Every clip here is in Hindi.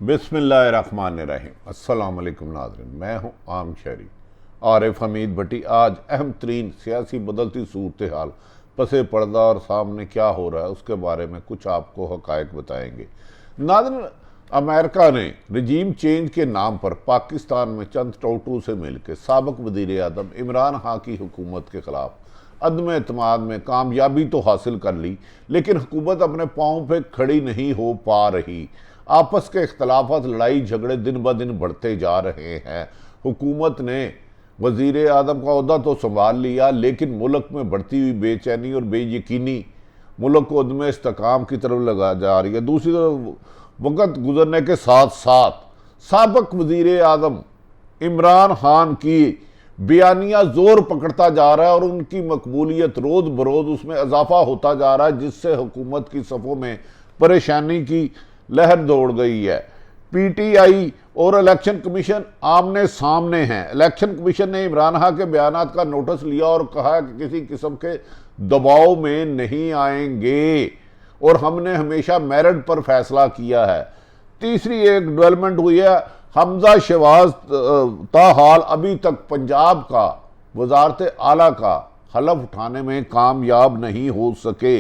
बिस्मिल्लाहिर्रहमानिर्रहीम। अस्सलाम वालेकुम नाज़रीन, मैं हूँ आम शहरी आरिफ हमीद भट्टी। आज अहम तरीन सियासी बदलती सूरत हाल, पसे पर्दा और सामने क्या हो रहा है उसके बारे में कुछ आपको हक़ाइक़ बताएंगे। नाज़रीन, अमेरिका ने रजीम चेंज के नाम पर पाकिस्तान में चंद टोटू से मिलकर साबिक़ वज़ीर आज़म इमरान खान की हुकूमत के ख़िलाफ़ अदम एतमाद में कामयाबी तो हासिल कर ली, लेकिन हुकूमत अपने पाँव पे खड़ी नहीं हो पा रही। आपस के इख्तलाफात, लड़ाई झगड़े दिन ब दिन बढ़ते जा रहे हैं। हुकूमत ने वज़ीर आज़म का ओहदा तो संभाल लिया, लेकिन मुल्क में बढ़ती हुई बेचैनी और बेयकीनी मुल्क को अदम इस्तेकाम की तरफ लगा जा रही है। दूसरी तरफ वक़्त गुजरने के साथ साथ साबिक़ वज़ीर आज़म इमरान खान की बयानिया जोर पकड़ता जा रहा है और उनकी मकबूलियत रोज़ बरोज़ उसमें इजाफा होता जा रहा है, जिससे हुकूमत की सफ़ों में परेशानी की लहर दौड़ गई है। पीटीआई और इलेक्शन कमीशन आमने सामने हैं। इलेक्शन कमीशन ने इमरान खान के बयानात का नोटिस लिया और कहा कि किसी किस्म के दबाव में नहीं आएंगे और हमने हमेशा मेरिट पर फैसला किया है। तीसरी एक डेवलपमेंट हुई है, हमजा शहबाज ताहाल अभी तक पंजाब का वजारत आला का हलफ उठाने में कामयाब नहीं हो सके।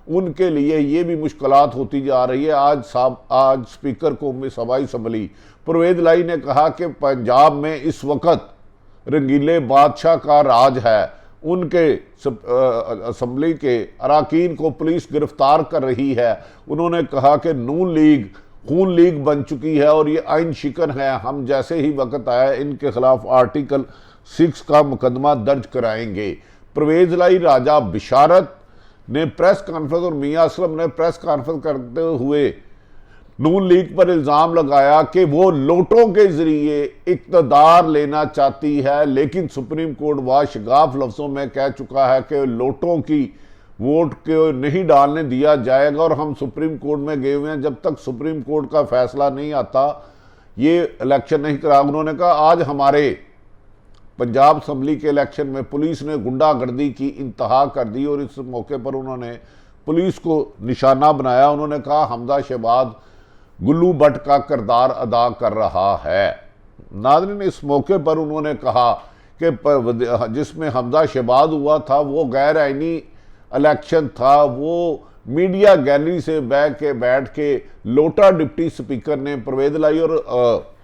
उनके लिए ये भी मुश्किलात होती जा रही है। आज स्पीकर को सबाई असम्बली परवेज लाई ने कहा कि पंजाब में इस वक्त रंगीले बादशाह का राज है। उनके असम्बली के अरकान को पुलिस गिरफ्तार कर रही है। उन्होंने कहा कि नून लीग खून लीग बन चुकी है और ये आइन शिकन है। हम जैसे ही वक्त आया इनके खिलाफ आर्टिकल 6 का मुकदमा दर्ज कराएंगे। परवेज लाई, राजा बिशारत ने प्रेस कॉन्फ्रेंस और मियां असलम ने प्रेस कॉन्फ्रेंस करते हुए नून लीग पर इल्ज़ाम लगाया कि वो लोटों के जरिए इक़्तिदार लेना चाहती है, लेकिन सुप्रीम कोर्ट वाशगाफ लफ्ज़ों में कह चुका है कि लोटों की वोट को नहीं डालने दिया जाएगा और हम सुप्रीम कोर्ट में गए हुए हैं। जब तक सुप्रीम कोर्ट का फैसला नहीं आता ये इलेक्शन नहीं करा। उन्होंने कहा आज हमारे पंजाब असम्बली के इलेक्शन में पुलिस ने गुंडागर्दी की इंतहा कर दी और इस मौके पर उन्होंने पुलिस को निशाना बनाया। उन्होंने कहा हमजा शहबाज गुल्लू भट्ट का किरदार अदा कर रहा है। नाज़रीन, इस मौके पर उन्होंने कहा कि जिसमें हमजा शहबाज हुआ था वो गैर आइनी इलेक्शन था। वो मीडिया गैलरी से बैठ के लोटा डिप्टी स्पीकर ने परवेज लाई और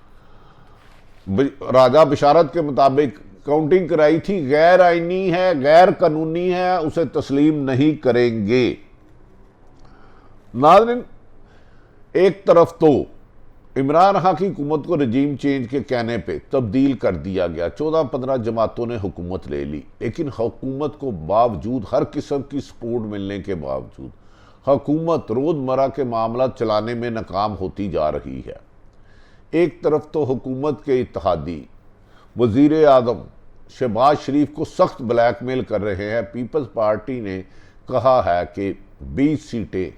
राजा बिशारत के मुताबिक काउंटिंग कराई थी। गैर आइनी है, गैर कानूनी है, उसे तस्लीम नहीं करेंगे। नाज़रीन, एक तरफ तो इमरान खान की हुकूमत को रजीम चेंज के कहने पे तब्दील कर दिया गया। 14-15 जमातों ने हुकूमत ले ली, लेकिन हुकूमत को बावजूद हर किस्म की सपोर्ट मिलने के बावजूद हुकूमत रोज़मर्रा के मामला चलाने में नाकाम होती जा रही है। एक तरफ तो हुकूमत के इत्तेहादी वज़ीर आज़म शहबाज शरीफ को सख्त ब्लैकमेल कर रहे हैं। पीपल्स पार्टी ने कहा है कि 20 सीटें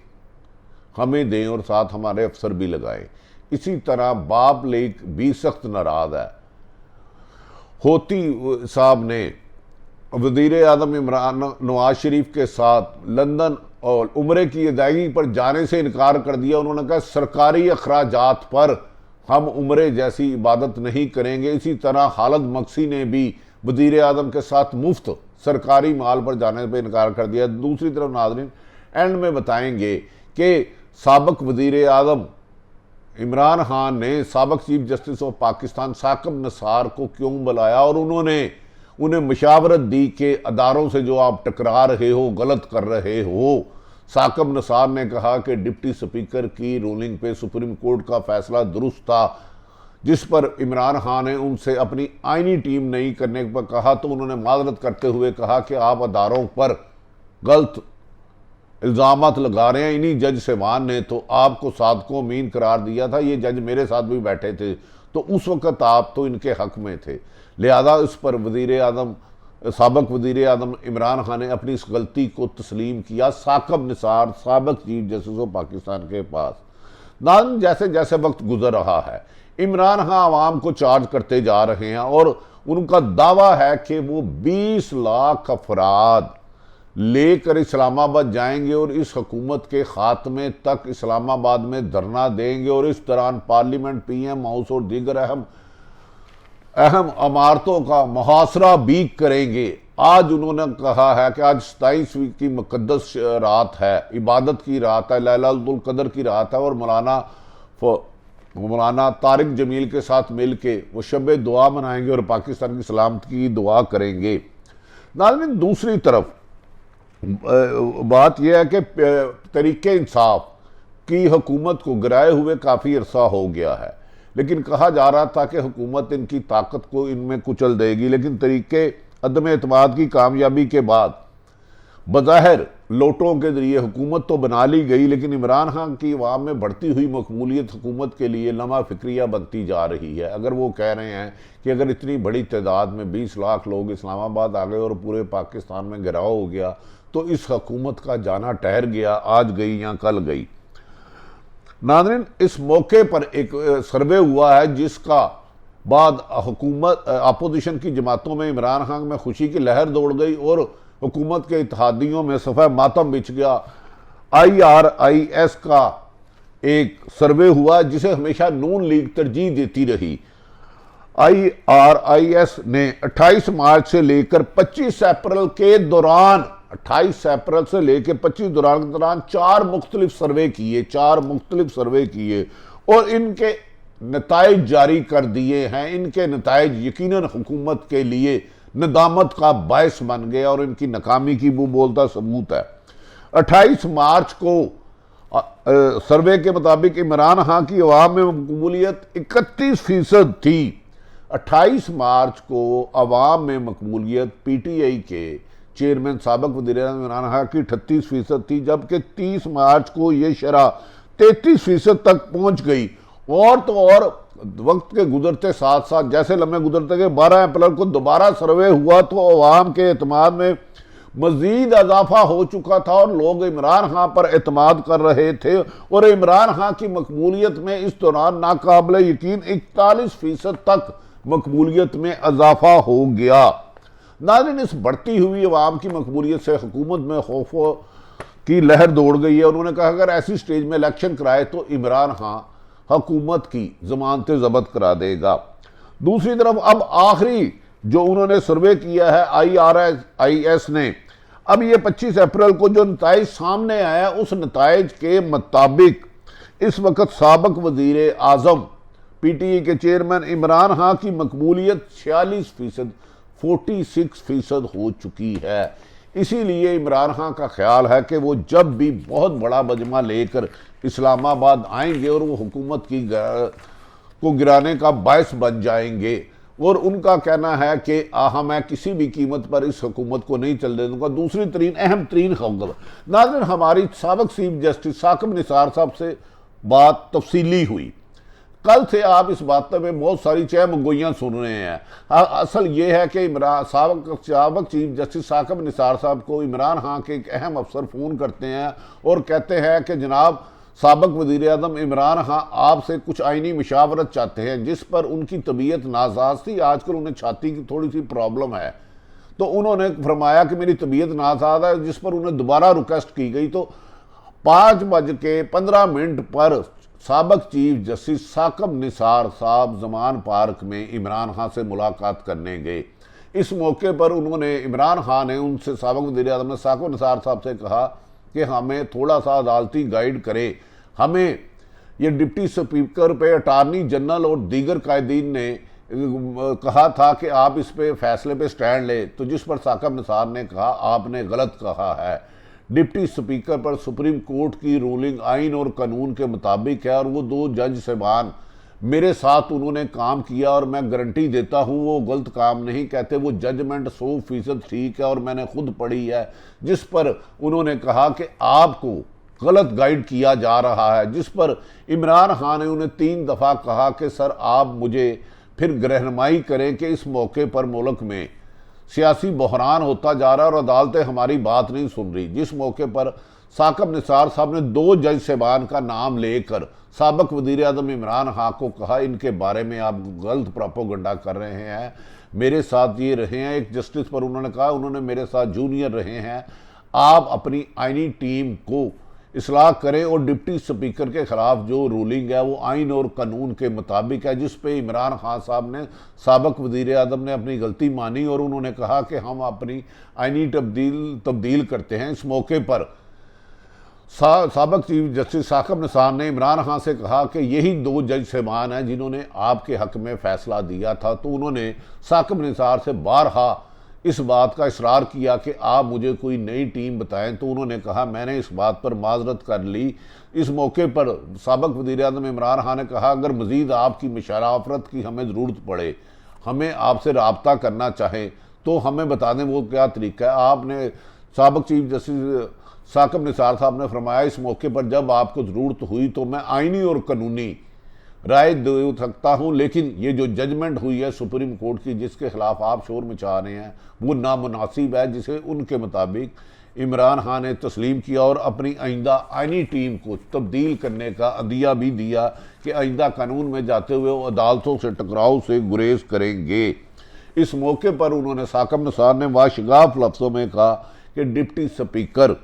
हमें दें और साथ हमारे अफसर भी लगाएं। इसी तरह बाप लीग भी सख्त नाराज है। होती साहब ने वज़ीर आज़म इमरान नवाज शरीफ के साथ लंदन और उम्रे की अदायगी पर जाने से इनकार कर दिया। उन्होंने कहा सरकारी अखराजात पर हम उम्रे जैसी इबादत नहीं करेंगे। इसी तरह खालिद मक्सी ने भी वज़ीर आज़म के साथ मुफ्त सरकारी माल पर जाने पर इनकार कर दिया। दूसरी तरफ नाज़रीन, एंड में बताएंगे कि साबिक़ वज़ीर आज़म इमरान खान ने साबिक़ chief justice of Pakistan Saqib Nisar को क्यों बुलाया और उन्होंने उन्हें मशावरत दी कि अदारों से जो आप टकरा रहे हो, गलत कर रहे हो। साकिब निसार ने कहा कि डिप्टी स्पीकर की रूलिंग पे सुप्रीम कोर्ट का फैसला दुरुस्त था, जिस पर इमरान खान ने उनसे अपनी आइनी टीम नहीं करने पर कहा, तो उन्होंने माजरत करते हुए कहा कि आप अदारों पर गलत इल्ज़ामात लगा रहे हैं। इन्हीं जज साहबान ने तो आपको सादको अमीन करार दिया था। ये जज मेरे साथ भी बैठे थे, तो उस वक़्त आप तो इनके हक में थे। लिहाजा इस पर वज़ीर आज़म साबिक़ वज़ीर आज़म इमरान खान ने अपनी इस गलती को तस्लीम किया। साकिब निसार साबिक़ चीफ जस्टिस ऑफ पाकिस्तान के पास नाज़रीन, जैसे जैसे वक्त गुजर रहा है इमरान खान आवाम को चार्ज करते जा रहे हैं और उनका दावा है कि वो 20 लाख अफराद लेकर इस्लामाबाद जाएंगे और इस हुकूमत के खात्मे तक इस्लामाबाद में धरना देंगे और इस दौरान पार्लियामेंट, पीएम हाउस और दीगर अहम इमारतों का मुहासरा भी करेंगे। आज उन्होंने कहा है कि आज 27वीं की मुकद्दस रात है, इबादत की रात है, लैलतुल कदर की रात है और मौलाना तारिक जमील के साथ मिलके वो शब दुआ मनाएंगे और पाकिस्तान की सलामती की दुआ करेंगे। नाज़रीन, दूसरी तरफ बात यह है कि तरीके इंसाफ की हुकूमत को गिराए हुए काफ़ी अरसा हो गया है, लेकिन कहा जा रहा था कि हुकूमत इनकी ताकत को इनमें कुचल देगी, लेकिन तरीके अदम एतमाद की कामयाबी के बाद बज़ाहिर लोटों के जरिए हुकूमत तो बना ली गई, लेकिन इमरान खान की अवाम में बढ़ती हुई मकबूलियत हुकूमत के लिए लम्हा फिक्रिया बनती जा रही है। अगर वो कह रहे हैं कि अगर इतनी बड़ी तादाद में 20 लाख लोग इस्लामाबाद आ गए और पूरे पाकिस्तान में गिराव हो गया तो इस हुकूमत का जाना ठहर गया, आज गई या कल गई। नाज़रीन, इस मौके पर एक सर्वे हुआ है जिसका बाद हुकूमत अपोजिशन की जमातों में इमरान खान में खुशी की लहर दौड़ गई और हुकूमत के इत्तेहादियों में सफ़ा मातम बिछ गया। IRIS का एक सर्वे हुआ जिसे हमेशा नून लीग तरजीह देती रही। IRIS ने 28 मार्च से लेकर 25 अप्रैल के दौरान 28 अप्रैल से लेकर 25 दौरान 4 मुख्तलिफ सर्वे किए और इनके नताइज जारी कर दिए हैं। इनके नताइज यकीनन हुकूमत के लिए नदामत का बायस बन गया और इनकी नाकामी की वो बोलता सबूत है। 28 मार्च को सर्वे के मुताबिक इमरान खान की अवाम में मकबूलियत 31% थी। 28 मार्च को अवाम में मकबूलियत PTI के चेयरमैन साबिक वज़ीर-ए-आज़म इमरान खान की 38% थी, जबकि 30 मार्च को ये शरह 33% तक पहुंच गई। और तो और वक्त के गुजरते साथ साथ जैसे लम्हे गुजरते गए 12 अप्रैल को दोबारा सर्वे हुआ तो अवाम के एतमाद में मजीद इजाफा हो चुका था और लोग इमरान खान पर एतमाद कर रहे थे और इमरान खान की मकबूलियत में इस दौरान नाकाबिल यकीन 41% तक मकबूलियत में इजाफा हो गया। नाज़रीन, इस बढ़ती हुई अवाम की मकबूलियत से हुकूमत में खौफ की लहर दौड़ गई है। उन्होंने कहा अगर ऐसी स्टेज में इलेक्शन कराए तो इमरान खान हुकूमत की जमानतें जब्त करा देगा। दूसरी तरफ अब आखिरी जो उन्होंने सर्वे किया है IRIS ने, अब ये 25 अप्रैल को जो नताइज सामने आया उस नताइज के मुताबिक इस वक्त साबिक वज़ीर आज़म PTI के चेयरमैन इमरान खान की मकबूलियत 46% हो चुकी है। इसीलिए इमरान खान का ख्याल है कि वो जब भी बहुत बड़ा मजमा लेकर इस्लामाबाद आएंगे और वो हुकूमत की को गिराने का बायस बन जाएंगे और उनका कहना है कि मैं किसी भी कीमत पर इस हुकूमत को नहीं चलने दूंगा। दूसरी अहम तरीन खबर, नाज़रीन, हमारी साबिक चीफ जस्टिस साकिब निसार साहब से बात तफसीली हुई। कल से आप इस बात में बहुत सारी चहमगोइयाँ सुन रहे हैं। असल ये है कि साबिक चीफ जस्टिस साकिब निसार साहब को इमरान खान के एक अहम अफसर फ़ोन करते हैं और कहते हैं कि जनाब साबिक वज़ीर-ए-आज़म इमरान खान आपसे कुछ आइनी मशावरत चाहते हैं, जिस पर उनकी तबीयत नासाज थी। आजकल उन्हें छाती की थोड़ी सी प्रॉब्लम है, तो उन्होंने फरमाया कि मेरी तबीयत नासाज है, जिस पर उन्हें दोबारा रिक्वेस्ट की गई। तो 5:15 पर साबिक चीफ जस्टिस साकिब निसार साहब जमान पार्क में इमरान खान से मुलाकात करने गए। इस मौके पर उन्होंने इमरान खान ने उनसे साबिक वज़ीर-ए-आज़म ने साकिब निसार साहब से कहा कि हमें थोड़ा सा अदालती गाइड करें। हमें ये डिप्टी स्पीकर पे अटार्नी जनरल और दीगर कायदीन ने कहा था कि आप इस पे फैसले पे स्टैंड लें, तो जिस पर साकिब निसार ने कहा आपने गलत कहा है। डिप्टी स्पीकर पर सुप्रीम कोर्ट की रूलिंग आइन और कानून के मुताबिक है और वो 2 जज साहबान मेरे साथ उन्होंने काम किया और मैं गारंटी देता हूँ वो गलत काम नहीं कहते। वो जजमेंट 100% ठीक है और मैंने खुद पढ़ी है, जिस पर उन्होंने कहा कि आपको गलत गाइड किया जा रहा है। जिस पर इमरान खान ने उन्हें 3 दफ़ा कहा कि सर आप मुझे फिर रहनुमाई करें कि इस मौके पर मुल्क में सियासी बहरान होता जा रहा है और अदालतें हमारी बात नहीं सुन रही। जिस मौके पर साकिब निसार साहब ने 2 जज साहबान का नाम लेकर साबिक वज़ीर-ए-आज़म इमरान खान को कहा इनके बारे में आप गलत प्रोपेगेंडा कर रहे हैं, मेरे साथ ये रहे हैं। एक जस्टिस पर उन्होंने कहा उन्होंने मेरे साथ जूनियर रहे हैं, आप अपनी आईनी टीम को इस्लाह करें और डिप्टी स्पीकर के खिलाफ जो रूलिंग है वो आइन और कानून के मुताबिक है, जिस पे इमरान खान साहब ने, साबिक वजीर आज़म ने अपनी गलती मानी और उन्होंने कहा कि हम अपनी आईनी तब्दील करते हैं। इस मौके पर साबिक चीफ जस्टिस साकिब निसार ने इमरान खान से कहा कि यही दो जज साहबान हैं जिन्होंने आपके हक में फैसला दिया था। तो उन्होंने साकिब निसार से बारहा इस बात का इसरार किया कि आप मुझे कोई नई टीम बताएं। तो उन्होंने कहा मैंने इस बात पर माजरत कर ली। इस मौके पर साबिक वज़ीर आज़म इमरान खान ने कहा अगर मज़ीद आपकी मुशावरत की हमें ज़रूरत पड़े, हमें आपसे रब्ता करना चाहें तो हमें बता दें वो क्या तरीका है। आपने साबिक चीफ जस्टिस साकिब निसार साहब ने फरमाया इस मौके पर जब आपको ज़रूरत हुई तो मैं आइनी और कानूनी राय दे सकता हूं, लेकिन ये जो जजमेंट हुई है सुप्रीम कोर्ट की जिसके खिलाफ आप शोर मचा रहे हैं वो नामुनासिब है, जिसे उनके मुताबिक इमरान खान ने तस्लीम किया और अपनी आइंदा आइनी टीम को तब्दील करने का अंदिया भी दिया कि आइंदा कानून में जाते हुए वो अदालतों से टकराव से गुरेज करेंगे। इस मौके पर उन्होंने साकिब निसार ने वाशगाफ लफ्ज़ों में कहा कि डिप्टी स्पीकर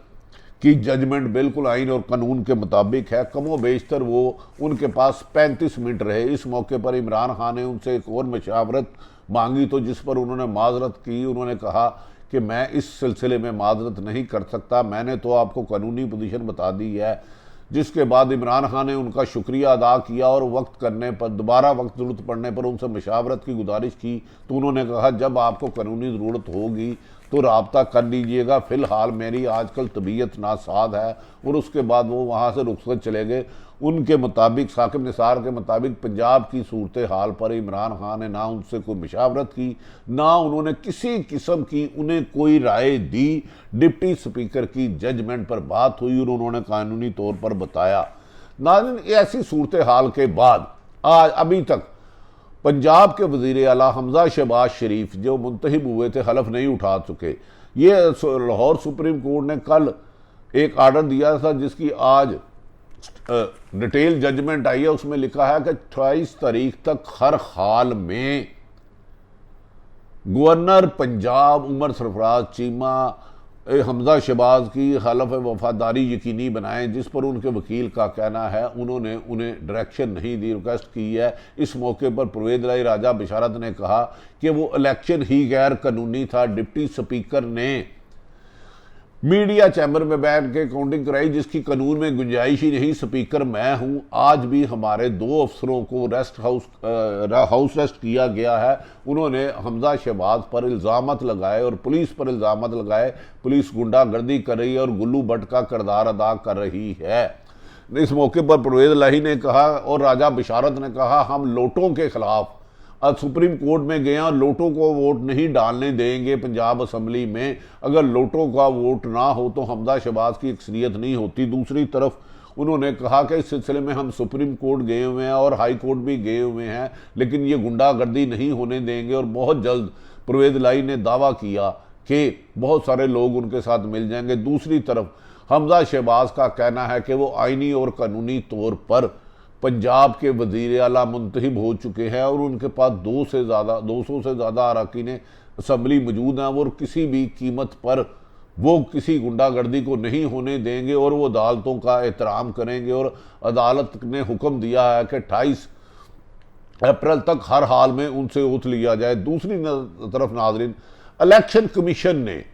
की जजमेंट बिल्कुल आइन और कानून के मुताबिक है। कमो बेशतर वो उनके पास 35 मिनट रहे। इस मौके पर इमरान खान ने उनसे एक और मशावरत मांगी तो जिस पर उन्होंने माजरत की। उन्होंने कहा कि मैं इस सिलसिले में माजरत नहीं कर सकता, मैंने तो आपको कानूनी पोजीशन बता दी है। जिसके बाद इमरान खान ने उनका शुक्रिया अदा किया और वक्त करने पर दोबारा वक्त ज़रूरत पड़ने पर उनसे मशावरत की गुजारिश की। तो उन्होंने कहा जब आपको कानूनी ज़रूरत होगी तो रब्ता कर लीजिएगा, फ़िलहाल मेरी आजकल तबीयत नासाज है। और उसके बाद वो वहाँ से रुखसत चले गए। उनके मुताबिक, साकिब निसार के मुताबिक, पंजाब की सूरत हाल पर इमरान खान ने ना उनसे कोई मशावरत की, ना उन्होंने किसी किस्म की उन्हें कोई राय दी। डिप्टी स्पीकर की जजमेंट पर बात हुई और उन्होंने कानूनी तौर पर बताया। नाज़रीन, ऐसी सूरत हाल के बाद आज अभी तक पंजाब के वज़ीर आला हमजा शहबाज शरीफ जो मुंतखब हुए थे हलफ नहीं उठा चुके। ये लाहौर सुप्रीम कोर्ट ने कल एक आर्डर दिया था जिसकी आज डिटेल जजमेंट आई है। उसमें लिखा है कि 28 तारीख तक हर हाल में गवर्नर पंजाब उमर सरफराज चीमा हमजा शहबाज की हलफ वफादारी यकीनी बनाएं, जिस पर उनके वकील का कहना है उन्होंने उन्हें डायरेक्शन नहीं दी, रिक्वेस्ट की है। इस मौके पर परवेज़ लाई राजा बिशारत ने कहा कि वो इलेक्शन ही गैर कानूनी था। डिप्टी स्पीकर ने मीडिया चैम्बर में बैठ के काउंटिंग कराई जिसकी कानून में गुंजाइश ही नहीं। स्पीकर मैं हूं। आज भी हमारे 2 अफसरों को हाउस अरेस्ट किया गया है। उन्होंने हमजा शहबाज पर इल्ज़ामत लगाए और पुलिस पर इल्ज़ामत लगाए। पुलिस गुंडागर्दी कर रही है और गुल्लू भट्ट का किरदार अदा कर रही है। इस मौके पर परवेज़ लाही ने कहा और राजा बिशारत ने कहा हम लोटों के खिलाफ आज सुप्रीम कोर्ट में गए और लोटों को वोट नहीं डालने देंगे पंजाब असम्बली में। अगर लोटों का वोट ना हो तो हमजा शहबाज की अक्सरियत नहीं होती। दूसरी तरफ उन्होंने कहा कि इस सिलसिले में हम सुप्रीम कोर्ट गए हुए हैं और हाई कोर्ट भी गए हुए हैं, लेकिन ये गुंडागर्दी नहीं होने देंगे और बहुत जल्द परवेज़ लाई ने दावा किया कि बहुत सारे लोग उनके साथ मिल जाएंगे। दूसरी तरफ हमजा शहबाज का कहना है कि वो आइनी और कानूनी तौर पर पंजाब के वज़ीर आला मुंतखब हो चुके हैं और उनके पास 200 से ज़्यादा अरकान असम्बली मौजूद हैं और किसी भी कीमत पर वो किसी गुंडागर्दी को नहीं होने देंगे और वो अदालतों का एहतराम करेंगे। और अदालत ने हुक्म दिया है कि 28 अप्रैल तक हर हाल में उनसे ओथ लिया जाए। दूसरी तरफ नाज़रीन, इलेक्शन कमीशन ने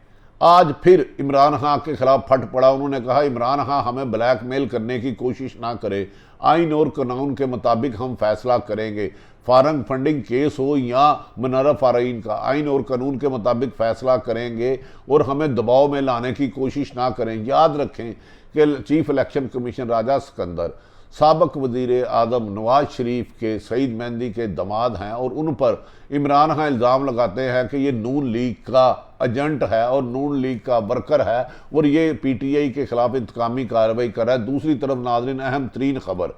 आज फिर इमरान खान के खिलाफ फट पड़ा। उन्होंने कहा इमरान खान हमें ब्लैकमेल करने की कोशिश ना करे, आइन और कानून के मुताबिक हम फैसला करेंगे। फारंग फंडिंग केस हो या मनारा फारईन का, आइन और कानून के मुताबिक फैसला करेंगे और हमें दबाव में लाने की कोशिश ना करें। याद रखें कि चीफ इलेक्शन कमीशन राजा सिकंदर साबिक वज़ीर आज़म नवाज शरीफ के सईद मेहंदी के दामाद हैं और उन पर इमरान खान इल्ज़ाम लगाते हैं कि ये नून लीग का एजेंट है और नून लीग का वर्कर है और ये पीटीआई के खिलाफ इंतकामी कार्रवाई कर रहा है। दूसरी तरफ नाज़रीन, अहम तरीन खबर,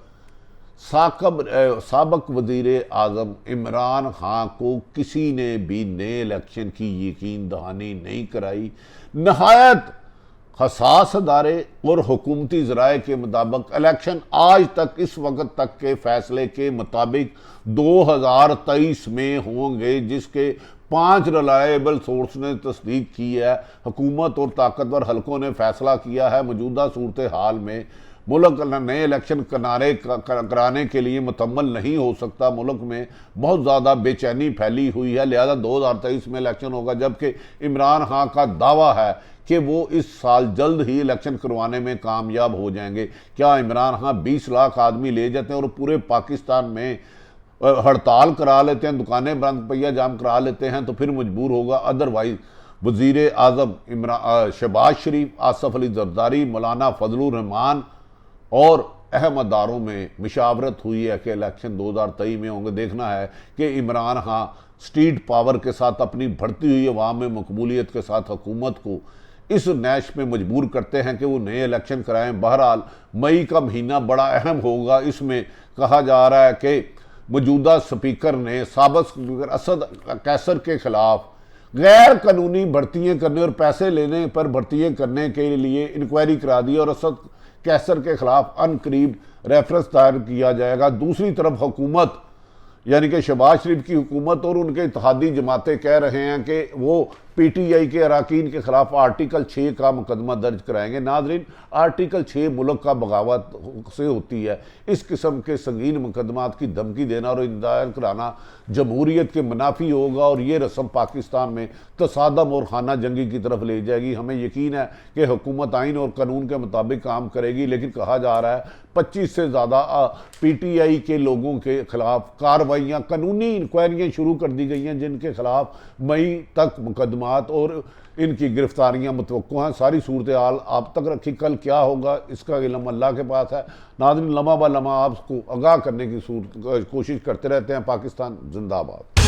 साबिक वज़ीर आज़म इमरान खान को किसी ने भी नए इलेक्शन की यकीन दहानी नहीं कराई। नहायत हसास अदारे और हुकूमती ज़राए के मुताबिक इलेक्शन आज तक इस वक्त तक के फैसले के मुताबिक 2023 में होंगे, जिसके 5 रिलायबल सोर्स ने तस्दीक की है। हुकूमत और ताकतवर हलकों ने फैसला किया है मौजूदा सूरत हाल में मुल्क नए इलेक्शन कराने के लिए मुकम्मल नहीं हो सकता। मुल्क में बहुत ज़्यादा बेचैनी फैली हुई है, लिहाजा 2023 में इलेक्शन होगा, जबकि इमरान खान का दावा है कि वो इस साल जल्द ही इलेक्शन करवाने में कामयाब हो जाएंगे। क्या इमरान खान 20 लाख आदमी ले जाते हैं और पूरे पाकिस्तान में हड़ताल करा लेते हैं, दुकानें बंद पहिया जाम करा लेते हैं, तो फिर मजबूर होगा। अदरवाइज वज़ीर आज़म शहबाज शरीफ, आसफ अली जरदारी, मौलाना फजलुर रहमान और अहम अदारों में मुशावरत हुई है कि इलेक्शन 2023 में होंगे। देखना है कि इमरान खान स्ट्रीट पावर के साथ अपनी बढ़ती हुई अवाम में मकबूलियत के साथ हुकूमत को इस नैश में मजबूर करते हैं कि वो नए इलेक्शन कराएं। बहरहाल मई का महीना बड़ा अहम होगा। इसमें कहा जा रहा है कि मौजूदा स्पीकर ने साबिक स्पीकर असद कैसर के खिलाफ गैर कानूनी भर्तियाँ करने और पैसे लेने पर भर्तियाँ करने के लिए इंक्वायरी करा दी और असद कैसर के खिलाफ अनकरीब रेफरेंस दायर किया जाएगा। दूसरी तरफ हुकूमत यानी कि शहबाज शरीफ की हुकूमत और उनके इत्तेहादी जमातें कह रहे हैं कि वो पीटीआई के अरकान के खिलाफ आर्टिकल 6 का मुकदमा दर्ज कराएंगे। नाज़रीन, आर्टिकल 6 मुल्क का बगावत से होती है। इस किस्म के संगीन मुकदमात की धमकी देना और दायर कराना जमहूरियत के मुनाफी होगा और ये रस्म पाकिस्तान में तसादम और खाना जंगी की तरफ ले जाएगी। हमें यकीन है कि हुकूमत आइन और कानून के मुताबिक काम करेगी, लेकिन कहा जा रहा है 25 से ज़्यादा पीटीआई के लोगों के खिलाफ कार्रवाइयाँ, कानूनी इंक्वायरियाँ शुरू कर दी गई हैं, जिनके खिलाफ मई तक मुकदमात और इनकी गिरफ्तारियां मुतवक्को हैं। सारी सूरत हाल आप तक रखी, कल क्या होगा इसका इल्म अल्लाह के पास है। नाज़रीन, लम्हा ब लम्हा आपको आगाह करने की कोशिश करते रहते हैं। पाकिस्तान जिंदाबाद।